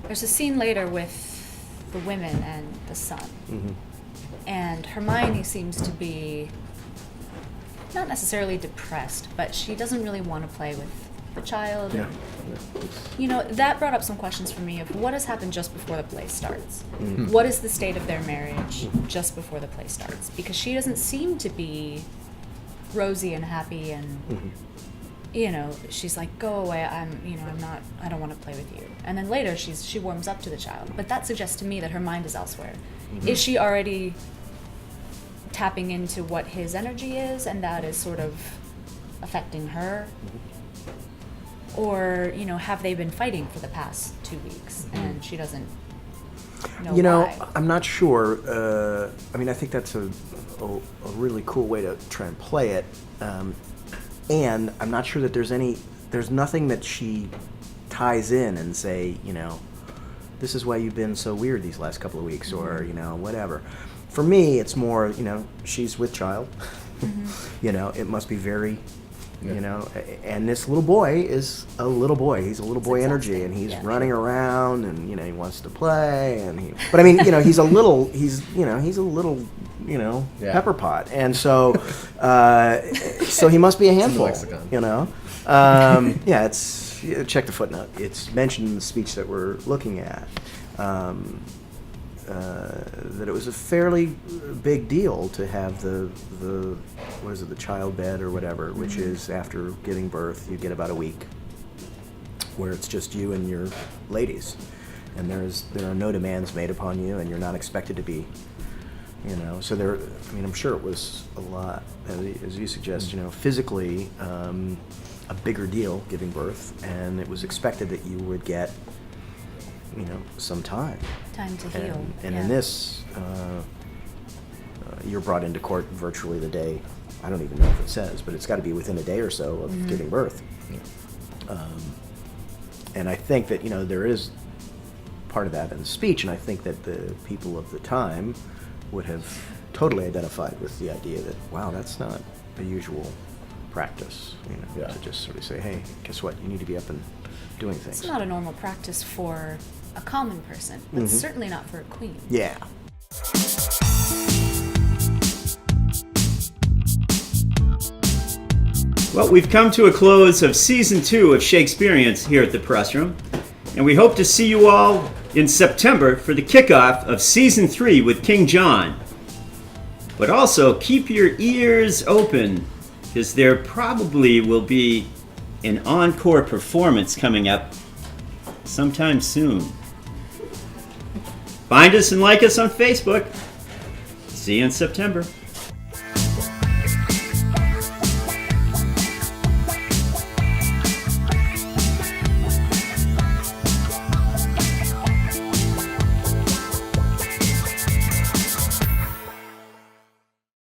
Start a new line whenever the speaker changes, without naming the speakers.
there's a scene later with the women and the son. Mm-hmm. And Hermione seems to be not necessarily depressed, but she doesn't really want to play with the child.
Yeah.
You know, that brought up some questions for me of what has happened just before the play starts. Mm-hmm. What is the state of their marriage just before the play starts? Because she doesn't seem to be rosy and happy, and you know, she's like, go away, I don't want to play with you. And then later she warms up to the child. But that suggests to me that her mind is elsewhere. Mm-hmm. Is she already tapping into what his energy is, and that is sort of affecting her? Or, you know, have they been fighting for the past 2 weeks and she doesn't know why?
I'm not sure. I mean, I think that's a really cool way to try and play it. And I'm not sure that there's nothing that she ties in and say, you know, this is why you've been so weird these last couple of weeks, or, you know, whatever. For me, it's more, you know, she's with child. You know, it must be very, you know, and this little boy is a little boy. He's a little boy energy, and he's running around, and, you know, he wants to play, but I mean, you know, he's a little pepper pot, and so he must be a handful, you know. Check the footnote. It's mentioned in the speech that we're looking at. That it was a fairly big deal to have the child bed or whatever, which is after giving birth, you get about a week where it's just you and your ladies, and there are no demands made upon you, and you're not expected to be, you know. So I'm sure it was a lot, as you suggest, you know, physically a bigger deal giving birth, and it was expected that you would get, you know, some time
to heal.
And in this, you're brought into court virtually the day, I don't even know if it says, but it's got to be within a day or so of giving birth. And I think that, you know, there is part of that in the speech, and I think that the people of the time would have totally identified with the idea that, wow, that's not a usual practice, you know, to just sort of say, hey, guess what, you need to be up and doing things.
It's not a normal practice for a common person, but certainly not for a queen.
Yeah.
Well, we've come to a close of Season 2 of ShakesBEERience here at the Press Room, and we hope to see you all in September for the kickoff of Season 3 with King John. But also, keep your ears open, because there probably will be an encore performance coming up sometime soon. Find us and like us on Facebook. See you in September.